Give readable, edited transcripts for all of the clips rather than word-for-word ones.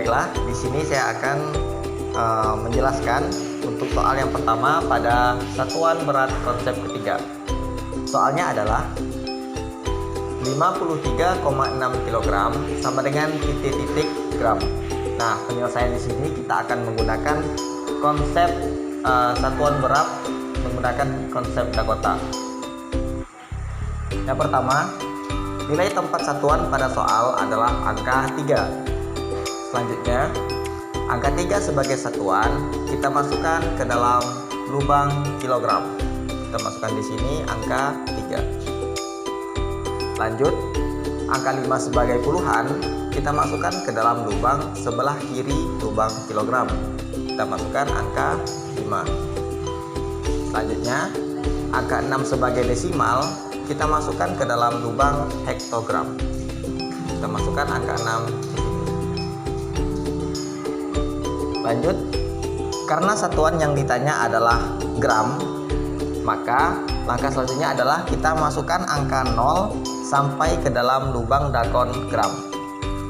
Baiklah, di sini saya akan menjelaskan untuk soal yang pertama pada satuan berat konsep ketiga. Soalnya adalah 53,6 kg sama dengan titik-titik gram. Nah, penyelesaian di sini kita akan menggunakan konsep satuan berat menggunakan konsep Dakota. Yang pertama, nilai tempat satuan pada soal adalah angka 3. Selanjutnya, angka 3 sebagai satuan kita masukkan ke dalam lubang kilogram. Kita masukkan di sini angka 3. Lanjut, angka 5 sebagai puluhan kita masukkan ke dalam lubang sebelah kiri lubang kilogram. Kita masukkan angka 5. Selanjutnya, angka 6 sebagai desimal kita masukkan ke dalam lubang hektogram. Kita masukkan angka 6 di sini. Lanjut, karena satuan yang ditanya adalah gram, maka langkah selanjutnya adalah kita masukkan angka 0 sampai ke dalam lubang dakon gram.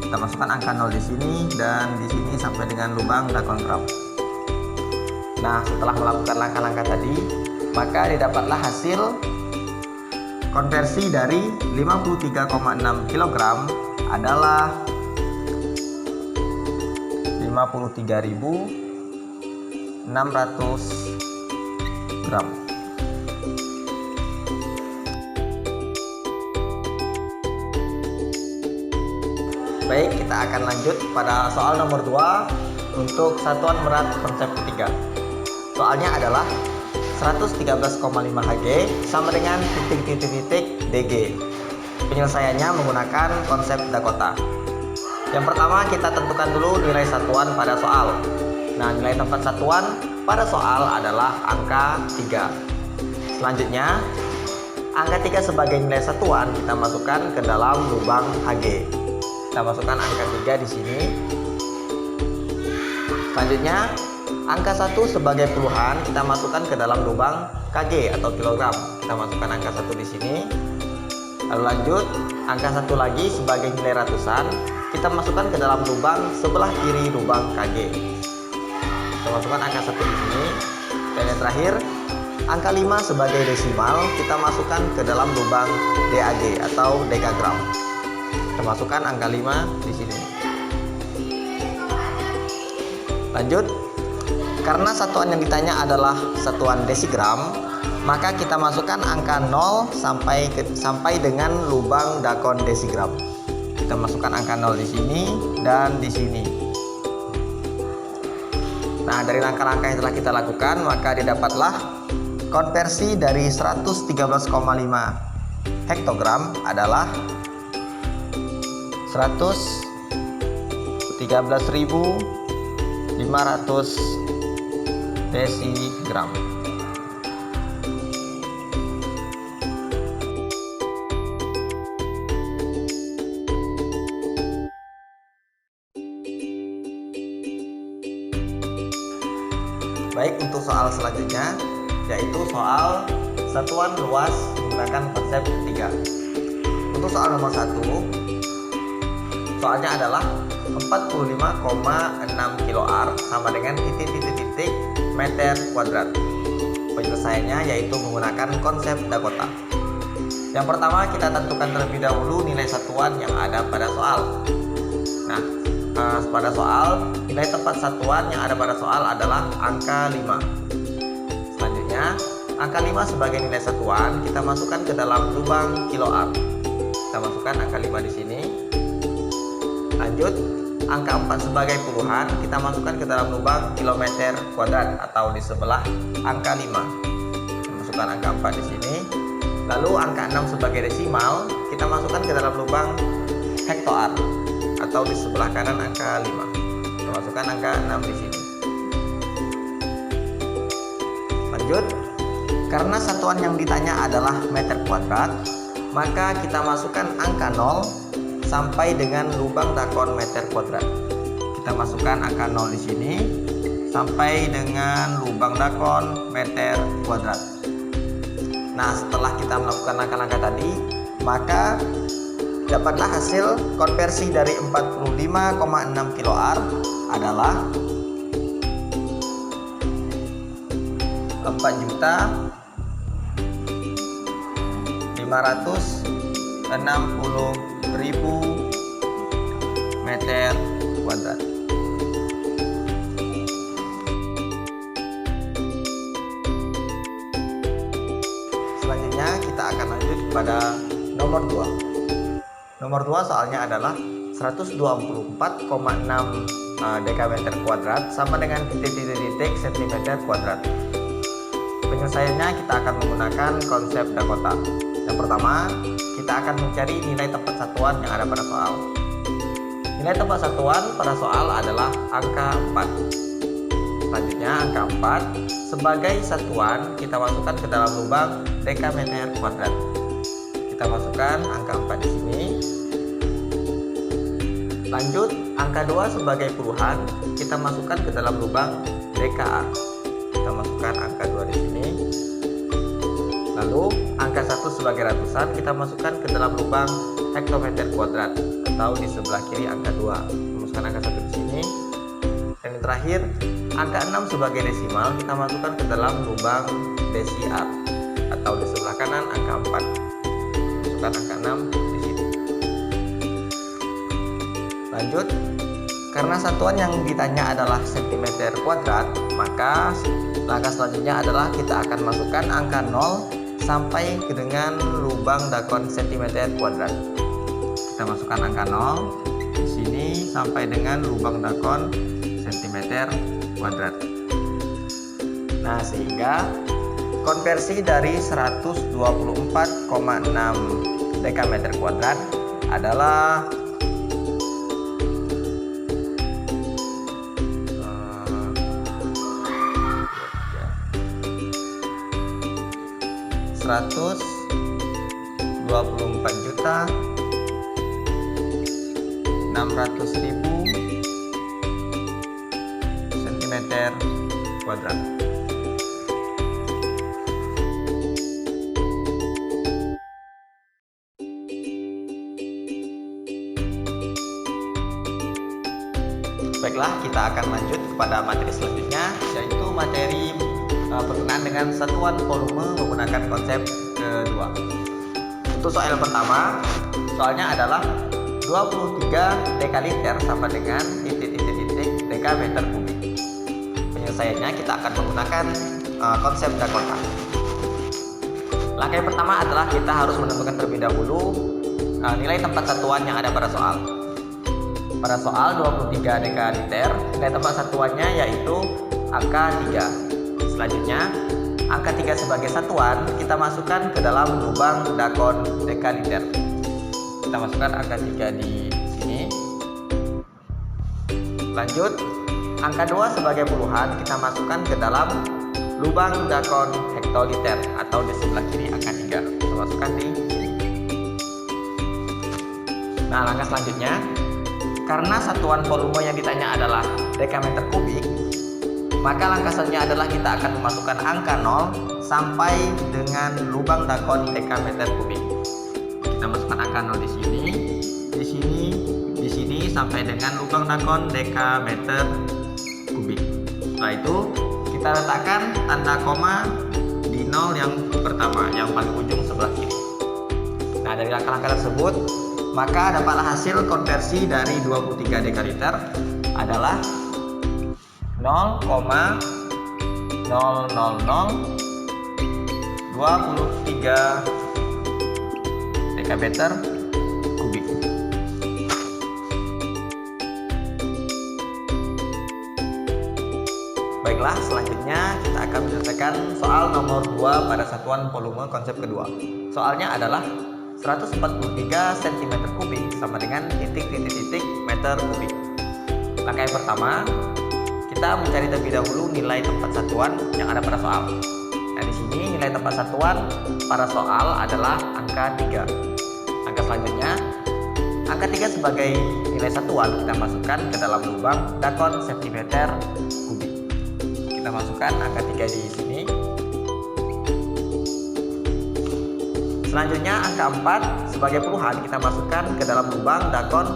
Kita masukkan angka 0 di sini dan di sini sampai dengan lubang dakon gram. Nah, setelah melakukan langkah-langkah tadi, maka didapatlah hasil konversi dari 53,6 kg adalah 53.600 gram. Baik, kita akan lanjut pada soal nomor 2 untuk satuan berat konsep ketiga. Soalnya adalah 113,5 Hg sama dengan titik-titik DG. Penyelesaiannya menggunakan konsep Dakota. Yang pertama, kita tentukan dulu nilai satuan pada soal. Nah, nilai tempat satuan pada soal adalah angka 3. Selanjutnya, angka 3 sebagai nilai satuan kita masukkan ke dalam lubang Hg. Kita masukkan angka 3 di sini. Selanjutnya, angka 1 sebagai puluhan kita masukkan ke dalam lubang kg atau kilogram. Kita masukkan angka 1 di sini. Lalu lanjut, angka 1 lagi sebagai nilai ratusan kita masukkan ke dalam lubang sebelah kiri lubang kg. Kita masukkan angka 1 di sini. Dan yang terakhir, angka 5 sebagai desimal kita masukkan ke dalam lubang DAG atau dekagram. Kita masukkan angka 5 di sini. Lanjut, karena satuan yang ditanya adalah satuan desigram, maka kita masukkan angka 0 sampai dengan lubang dakon desigram. Kita masukkan angka 0 di sini dan di sini. Nah, dari langkah-langkah yang telah kita lakukan, maka didapatlah konversi dari 113,5 hektogram adalah 113.500 desigram. Baik, untuk soal selanjutnya yaitu soal satuan luas menggunakan konsep ketiga. Untuk soal nomor 1, soalnya adalah 45,6 kR sama dengan titik-titik meter kuadrat. Penyelesaiannya yaitu menggunakan konsep Dakota. Yang pertama, kita tentukan terlebih dahulu nilai satuan yang ada pada soal. Nah, pada soal nilai tempat satuan yang ada pada soal adalah angka 5. Selanjutnya, angka 5 sebagai nilai satuan kita masukkan ke dalam lubang kiloar. Kita masukkan angka 5 di sini. Lanjut, angka 4 sebagai puluhan kita masukkan ke dalam lubang kilometer kuadrat atau di sebelah angka 5. Kita masukkan angka 4 di sini. Lalu angka 6 sebagai desimal kita masukkan ke dalam lubang hektoar atau di sebelah kanan angka 5. Kita masukkan angka 6 di sini. Lanjut, karena satuan yang ditanya adalah meter kuadrat, maka kita masukkan angka 0 sampai dengan lubang dakon meter kuadrat. Kita masukkan angka 0 di sini sampai dengan lubang dakon meter kuadrat. Nah, setelah kita melakukan langkah-langkah tadi, maka dapatlah hasil konversi dari 45,6 kilo-ar adalah 4.560.000 meter kuadrat. Selanjutnya kita akan lanjut kepada nomor 2. Nomor 2 soalnya adalah 124,6 dekameter kuadrat sama dengan titik-titik sentimeter kuadrat. Penyelesaiannya kita akan menggunakan konsep Dakota. Yang pertama, kita akan mencari nilai tempat satuan yang ada pada soal. Nilai tempat satuan pada soal adalah angka 4. Selanjutnya angka 4 sebagai satuan kita masukkan ke dalam lubang dekameter kuadrat. Kita masukkan angka 4 di sini. Lanjut, angka 2 sebagai puluhan kita masukkan ke dalam lubang dka. Kita masukkan angka 2 di sini. Lalu angka 1 sebagai ratusan kita masukkan ke dalam lubang hektometer kuadrat atau di sebelah kiri angka 2. Masukkan angka 1 di sini. Dan yang terakhir, angka 6 sebagai desimal kita masukkan ke dalam lubang desiar atau di sebelah kanan angka 4. Masukkan angka 6 di sini. Lanjut, karena satuan yang ditanya adalah cm kuadrat, maka langkah selanjutnya adalah kita akan masukkan angka 0 sampai dengan lubang dakon cm kuadrat. Kita masukkan angka 0 di sini sampai dengan lubang dakon cm kuadrat. Nah, sehingga konversi dari 124,6 dekameter kuadrat adalah 124.600.000 cm kuadrat. Baiklah, kita akan lanjut kepada materi selanjutnya, yaitu materi berkenaan dengan satuan volume menggunakan konsep kedua. Untuk soal pertama, soalnya adalah 23 dekaliter sama dengan titik-titik dekameter kubik. Penyelesaiannya kita akan menggunakan konsep Dakota. Langkah yang pertama adalah kita harus menentukan terlebih dahulu nilai tempat satuan yang ada pada soal. Pada soal 23 dekaliter, nilai tempat satuannya yaitu angka 3. Selanjutnya, angka 3 sebagai satuan kita masukkan ke dalam lubang dakon dekaliter. Kita masukkan angka 3 di sini. Lanjut, angka 2 sebagai puluhan kita masukkan ke dalam lubang dakon hektoliter atau di sebelah kiri angka 3. Kita masukkan di sini. Nah, langkah selanjutnya, karena satuan volume yang ditanya adalah dekameter kubik, maka langkah selanjutnya adalah kita akan memasukkan angka 0 sampai dengan lubang dakon dekameter kubik. Kita masukkan angka 0 di sini, di sini, di sini sampai dengan lubang dakon dekameter kubik. Setelah itu kita letakkan tanda koma di 0 yang pertama, yang paling ujung sebelah kiri. Nah, dari langkah-langkah tersebut, maka dapatlah hasil konversi dari 23 dekaliter adalah 0,00023 dekameter kubik. Baiklah, selanjutnya kita akan menyelesaikan soal nomor 2 pada satuan volume konsep kedua. Soalnya adalah 143 cm kubik sama dengan titik-titik meter kubik. Langkah yang pertama, kita mencari terlebih dahulu nilai tempat satuan yang ada pada soal. Nah, di sini nilai tempat satuan pada soal adalah angka 3. Langkah selanjutnya, angka 3 sebagai nilai satuan kita masukkan ke dalam lubang dakon sentimeter kubik. Kita masukkan angka 3 di sini. Selanjutnya angka 4 sebagai puluhan kita masukkan ke dalam lubang dakon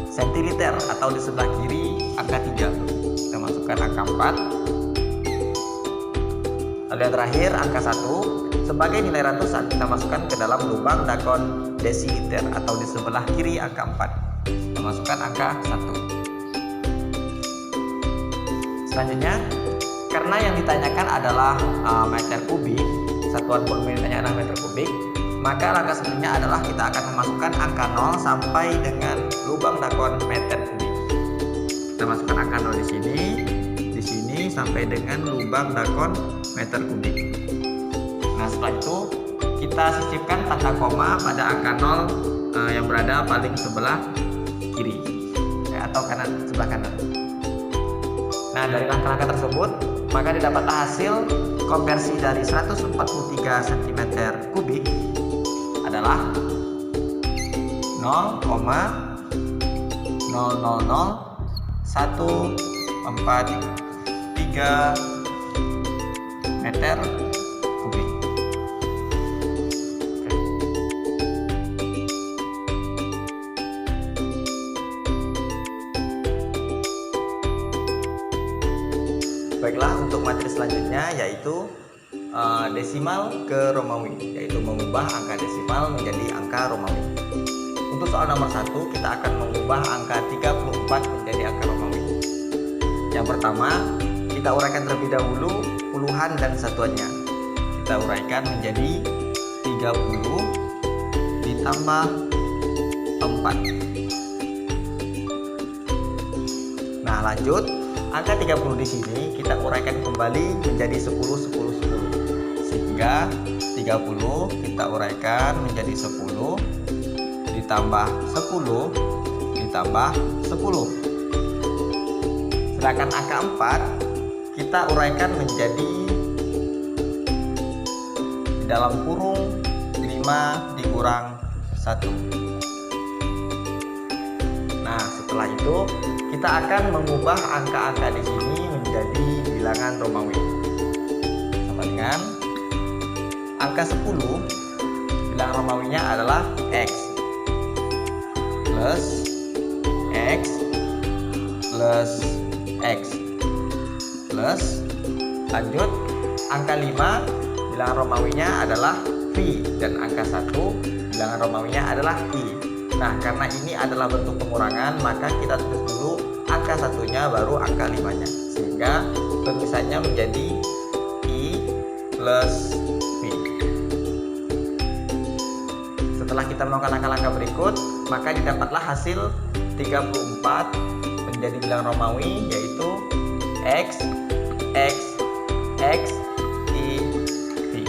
sentiliter atau di sebelah kiri angka 3. Kita masukkan angka 4. Lalu yang terakhir angka 1 sebagai nilai ratusan kita masukkan ke dalam lubang dakon desiliter atau di sebelah kiri angka 4. Kita masukkan angka 1. Selanjutnya, karena yang ditanyakan adalah meter kubik, satuan volume ditanya adalah meter kubik, maka langkah selanjutnya adalah kita akan memasukkan angka 0 sampai dengan lubang dakon meter kubik. Kita masukkan angka 0 di sini sampai dengan lubang dakon meter kubik. Nah, setelah itu kita sisipkan tanda koma pada angka 0 yang berada paling sebelah kiri atau sebelah kanan. Nah, dari langkah-langkah tersebut maka didapatlah hasil konversi dari 143 cm kubik adalah 0,000143 meter kubik. Baiklah, untuk materi selanjutnya yaitu desimal ke Romawi, yaitu mengubah angka desimal menjadi angka Romawi. Untuk soal nomor 1 kita akan mengubah angka 34 menjadi angka Romawi. Yang pertama, kita uraikan terlebih dahulu puluhan dan satuannya. Kita uraikan menjadi 30 ditambah 4. Nah, lanjut. Angka 30 di sini kita uraikan kembali menjadi 10 10 10. Sehingga 30 kita uraikan menjadi 10 ditambah 10 ditambah 10. Sedangkan angka 4 kita uraikan menjadi di dalam kurung 5 dikurang 1. Nah, setelah itu kita akan mengubah angka-angka di sini menjadi bilangan Romawi. Sama dengan angka 10, bilangan Romawinya adalah X plus X plus X plus, lanjut angka 5 bilangan Romawinya adalah V dan angka 1 bilangan Romawinya adalah I. Nah, karena ini adalah bentuk pengurangan, maka kita tulis dulu angka satunya baru angka 5-nya, sehingga penulisannya menjadi I plus V. Setelah kita melakukan langkah-langkah berikut, maka didapatlah hasil 34 menjadi bilangan Romawi, yaitu X, X, X, I, V.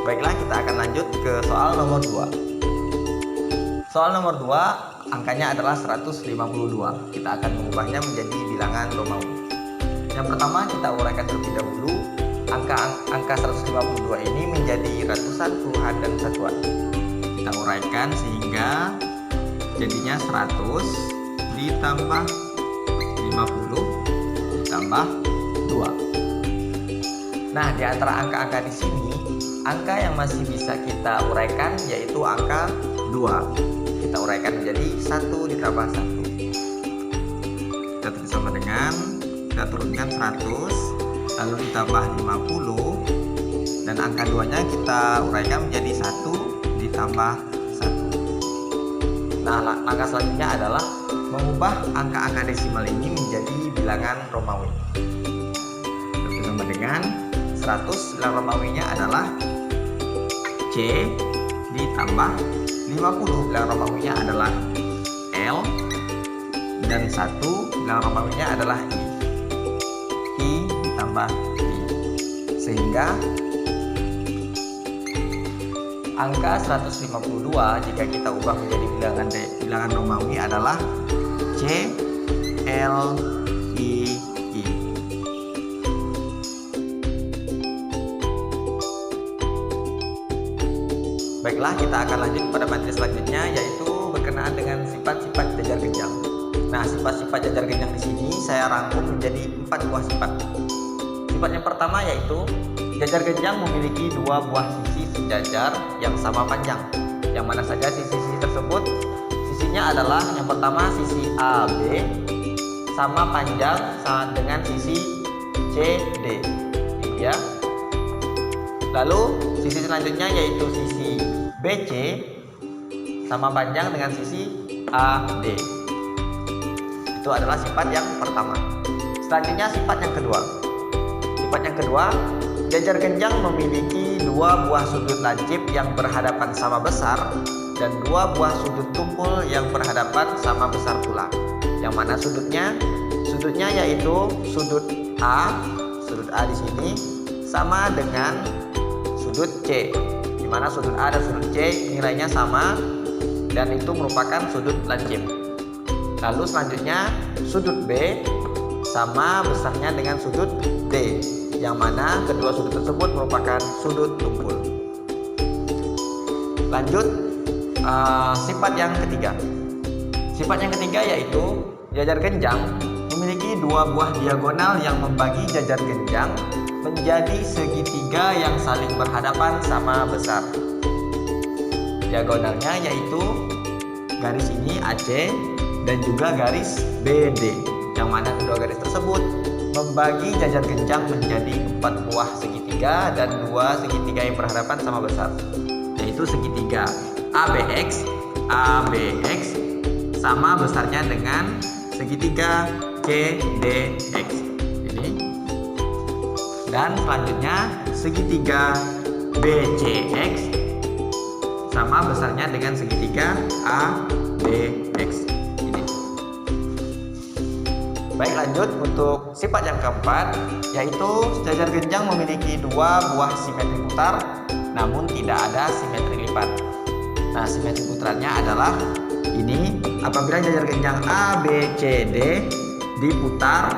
Baiklah, kita akan lanjut ke soal nomor 2. Soal nomor 2 angkanya adalah 152. Kita akan mengubahnya menjadi bilangan Romawi. Yang pertama, kita uraikan terlebih dahulu angka 152 ini menjadi ratusan, puluhan, dan satuan. Kita uraikan sehingga jadinya 100 ditambah 50 ditambah 2. Nah, di antara angka-angka di sini, angka yang masih bisa kita uraikan yaitu angka 2. Kita uraikan menjadi 1 ditambah 1. Kita tulis sama dengan, kita turunkan 100, lalu ditambah 50, dan angka 2-nya kita uraikan menjadi 1 ditambah 1. Nah, langkah selanjutnya adalah mengubah angka-angka desimal ini menjadi bilangan Romawi. Kita tulis sama dengan 100, bilangan Romawinya adalah C ditambah 50, bilangan Romawinya adalah L, dan 1 bilangan Romawinya adalah I ditambah I, sehingga angka 152 jika kita ubah menjadi bilangan Romawi adalah C L I I. Baiklah, kita akan lanjut pada materi selanjutnya, yaitu berkenaan dengan sifat-sifat jajar genjang. Nah, sifat-sifat jajar genjang di sini saya rangkum menjadi 4 buah sifat. Sifat yang pertama yaitu jajar genjang memiliki 2 buah sisi sejajar yang sama panjang. Yang mana saja sisi-sisi tersebut? Sisinya adalah yang pertama sisi AB sama panjang dengan sisi CD, ya. Lalu sisi selanjutnya yaitu sisi BC sama panjang dengan sisi AD. Itu adalah sifat yang pertama. Selanjutnya sifat yang kedua. Sifat yang kedua, jajar genjang memiliki 2 buah sudut lancip yang berhadapan sama besar dan 2 buah sudut tumpul yang berhadapan sama besar pula. Yang mana sudutnya? Sudutnya yaitu sudut A di sini sama dengan sudut C. Di mana sudut A dan sudut C nilainya sama dan itu merupakan sudut lancip. Lalu selanjutnya sudut B sama besarnya dengan sudut D, yang mana kedua sudut tersebut merupakan sudut tumpul. Lanjut sifat yang ketiga. Sifat yang ketiga yaitu jajar genjang memiliki 2 buah diagonal yang membagi jajar genjang menjadi segitiga yang saling berhadapan sama besar. Diagonalnya yaitu garis ini AC dan juga garis BD, yang mana kedua garis tersebut membagi jajar genjang menjadi 4 buah segitiga dan 2 segitiga yang berhadapan sama besar, yaitu segitiga ABX sama besarnya dengan segitiga CDX ini, dan selanjutnya segitiga BCX sama besarnya dengan segitiga ABX ini. Baik, lanjut untuk sifat yang keempat, yaitu jajar genjang memiliki 2 buah simetri putar namun tidak ada simetri lipat. Nah, simetri putarnya adalah ini, apabila jajar genjang ABCD diputar,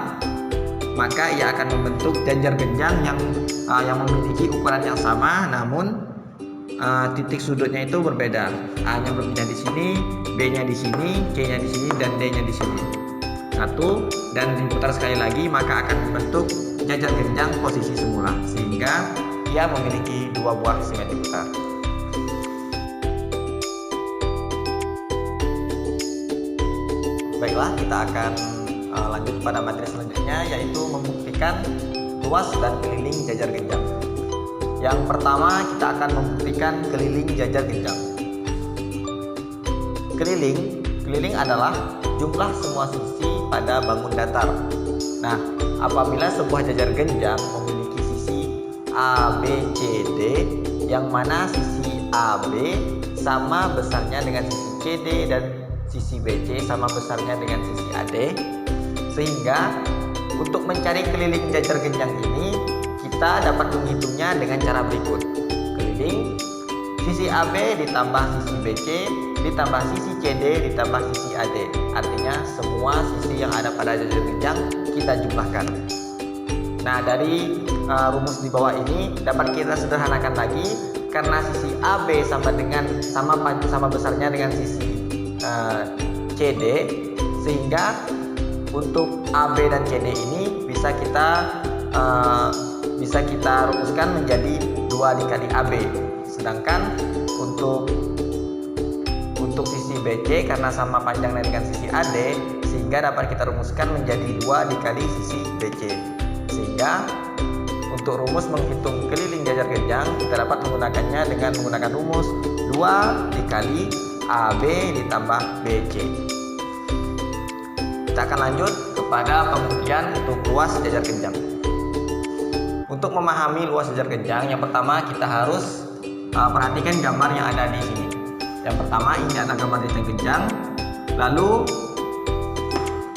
maka ia akan membentuk jajar genjang yang memiliki ukuran yang sama, namun titik sudutnya itu berbeda. A-nya berbeda di sini, B-nya di sini, C-nya di sini, dan D-nya di sini. Satu, dan diputar sekali lagi, maka akan membentuk jajar genjang posisi semula, sehingga ia memiliki 2 buah simetri putar. Baiklah, kita akan lanjut pada materi selanjutnya, yaitu membuktikan luas dan keliling jajar genjang. Yang pertama, kita akan membuktikan keliling jajar genjang. Keliling adalah jumlah semua sisi pada bangun datar. Nah, apabila sebuah jajar genjang memiliki sisi ABCD, yang mana sisi AB sama besarnya dengan sisi CD dan sisi BC sama besarnya dengan sisi AD, sehingga untuk mencari keliling jajar genjang ini kita dapat menghitungnya dengan cara berikut. Keliling sisi AB ditambah sisi BC ditambah sisi CD ditambah sisi AD, artinya semua sisi yang ada pada jajar genjang kita jumlahkan. Nah, dari rumus di bawah ini dapat kita sederhanakan lagi, karena sisi AB sama besarnya dengan sisi CD, sehingga untuk AB dan CD ini bisa kita rumuskan menjadi 2 dikali AB. Sedangkan untuk sisi BC karena sama panjangnya dengan sisi AD, sehingga dapat kita rumuskan menjadi 2 dikali sisi BC. Sehingga untuk rumus menghitung keliling jajar genjang kita dapat menggunakannya dengan menggunakan rumus 2 dikali AB ditambah BC. Kita akan lanjut kepada pembuktian untuk luas jajar genjang. Untuk memahami luas jajar genjang, yang pertama kita harus perhatikan gambar yang ada di sini. Yang pertama, ini adalah gambar jajar genjang. Lalu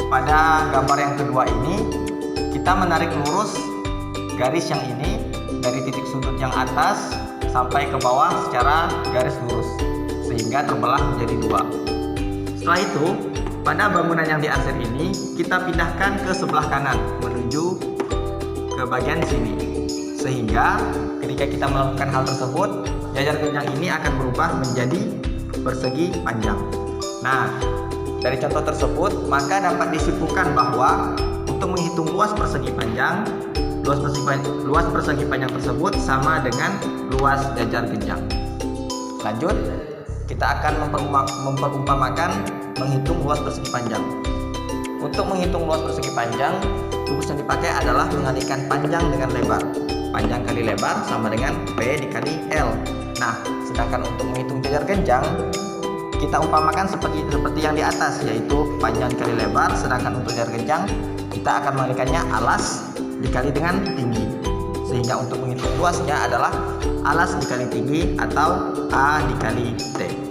pada gambar yang kedua ini kita menarik lurus garis yang ini dari titik sudut yang atas sampai ke bawah secara garis lurus, sehingga terbelah menjadi 2. Setelah itu, pada bangunan yang diarsir ini kita pindahkan ke sebelah kanan menuju ke bagian sini, sehingga ketika kita melakukan hal tersebut, jajar genjang ini akan berubah menjadi persegi panjang. Nah, Dari contoh tersebut, maka dapat disimpulkan bahwa untuk menghitung luas persegi panjang tersebut sama dengan luas jajar genjang. Lanjut, kita akan memperumpamakan menghitung luas persegi panjang. Untuk menghitung luas persegi panjang, rumus yang dipakai adalah mengalihkan panjang dengan lebar. Panjang kali lebar sama dengan P dikali L. Nah, sedangkan untuk menghitung jajar genjang, kita umpamakan seperti yang di atas, yaitu panjang kali lebar, sedangkan untuk jajar genjang kita akan mengalihkannya alas dikali dengan tinggi. Sehingga untuk menghitung luasnya adalah alas dikali tinggi atau A dikali T.